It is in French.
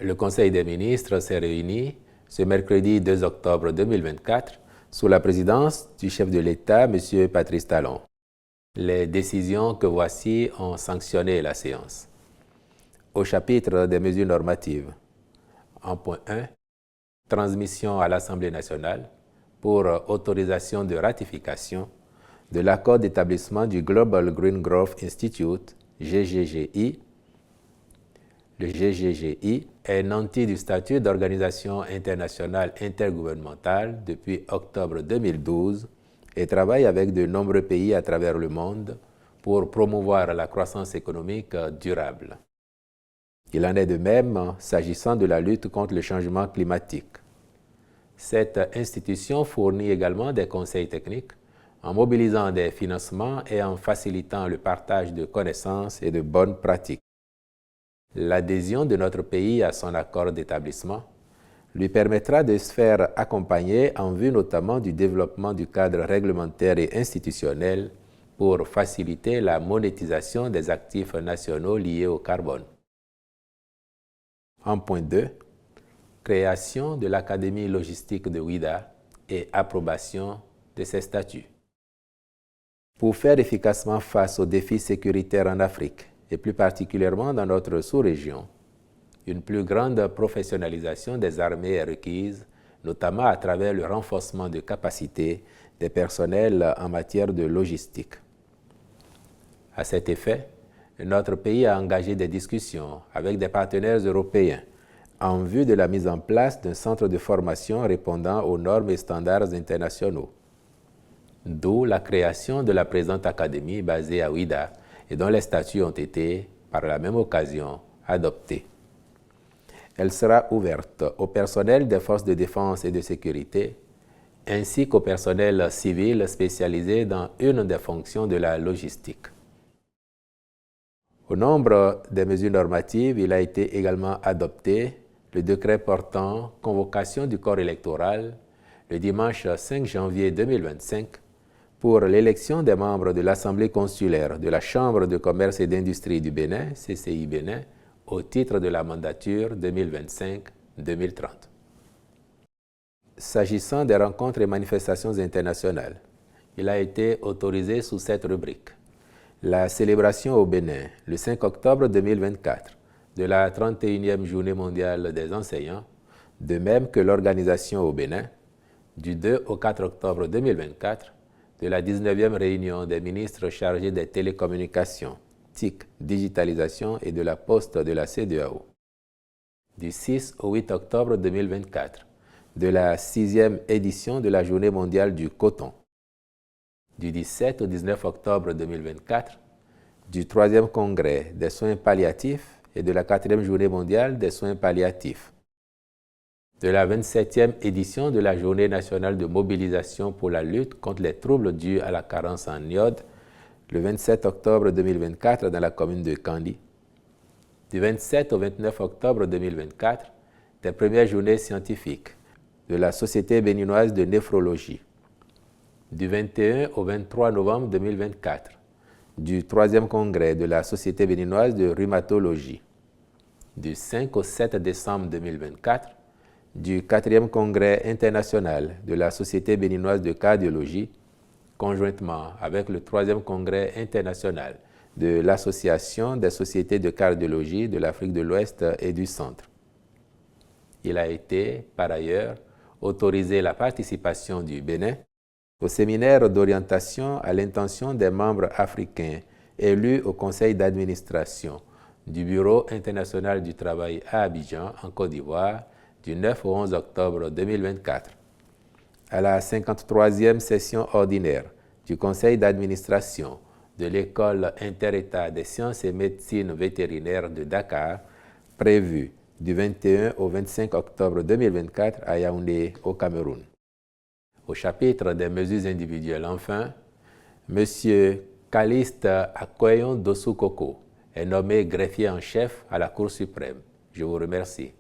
Le Conseil des ministres s'est réuni ce mercredi 2 octobre 2024 sous la présidence du chef de l'État, M. Patrice Talon. Les décisions que voici ont sanctionné la séance. Au chapitre des mesures normatives, en point 1, transmission à l'Assemblée nationale pour autorisation de ratification de l'accord d'établissement du Global Green Growth Institute, GGGI. Le GGGI est nanti du statut d'organisation internationale intergouvernementale depuis octobre 2012 et travaille avec de nombreux pays à travers le monde pour promouvoir la croissance économique durable. Il en est de même s'agissant de la lutte contre le changement climatique. Cette institution fournit également des conseils techniques en mobilisant des financements et en facilitant le partage de connaissances et de bonnes pratiques. L'adhésion de notre pays à son accord d'établissement lui permettra de se faire accompagner en vue notamment du développement du cadre réglementaire et institutionnel pour faciliter la monétisation des actifs nationaux liés au carbone. En point 2, création de l'Académie logistique de Ouidah et approbation de ses statuts. Pour faire efficacement face aux défis sécuritaires en Afrique, et plus particulièrement dans notre sous-région, une plus grande professionnalisation des armées est requise, notamment à travers le renforcement de capacités des personnels en matière de logistique. À cet effet, notre pays a engagé des discussions avec des partenaires européens en vue de la mise en place d'un centre de formation répondant aux normes et standards internationaux. D'où la création de la présente académie basée à Ouidah et dont les statuts ont été, par la même occasion, adoptés. Elle sera ouverte au personnel des forces de défense et de sécurité, ainsi qu'au personnel civil spécialisé dans une des fonctions de la logistique. Au nombre des mesures normatives, il a été également adopté le décret portant convocation du corps électoral le dimanche 5 janvier 2025 pour l'élection des membres de l'Assemblée consulaire de la Chambre de commerce et d'industrie du Bénin, CCI Bénin, au titre de la mandature 2025-2030. S'agissant des rencontres et manifestations internationales, il a été autorisé sous cette rubrique. La célébration au Bénin, le 5 octobre 2024, de la 31e Journée mondiale des enseignants, de même que l'organisation au Bénin, du 2 au 4 octobre 2024, de la 19e réunion des ministres chargés des télécommunications, TIC, digitalisation et de la poste de la CEDEAO. Du 6 au 8 octobre 2024, de la 6e édition de la Journée mondiale du coton. Du 17 au 19 octobre 2024, du 3e congrès des soins palliatifs et de la 4e Journée mondiale des soins palliatifs. De la 27e édition de la Journée nationale de mobilisation pour la lutte contre les troubles dus à la carence en iode, le 27 octobre 2024 dans la commune de Kandi. Du 27 au 29 octobre 2024, des premières journées scientifiques de la Société béninoise de néphrologie. Du 21 au 23 novembre 2024, du 3e congrès de la Société béninoise de rhumatologie. Du 5 au 7 décembre 2024, du 4e congrès international de la Société béninoise de cardiologie, conjointement avec le 3e congrès international de l'Association des sociétés de cardiologie de l'Afrique de l'Ouest et du Centre. Il a été, par ailleurs, autorisé la participation du Bénin au séminaire d'orientation à l'intention des membres africains élus au conseil d'administration du Bureau international du travail à Abidjan, en Côte d'Ivoire, du 9 au 11 octobre 2024, à la 53e session ordinaire du conseil d'administration de l'École inter-État des sciences et médecine vétérinaire de Dakar, prévue du 21 au 25 octobre 2024 à Yaoundé, au Cameroun. Au chapitre des mesures individuelles, enfin, M. Caliste Akweyon Dossou Koko est nommé greffier en chef à la Cour suprême. Je vous remercie.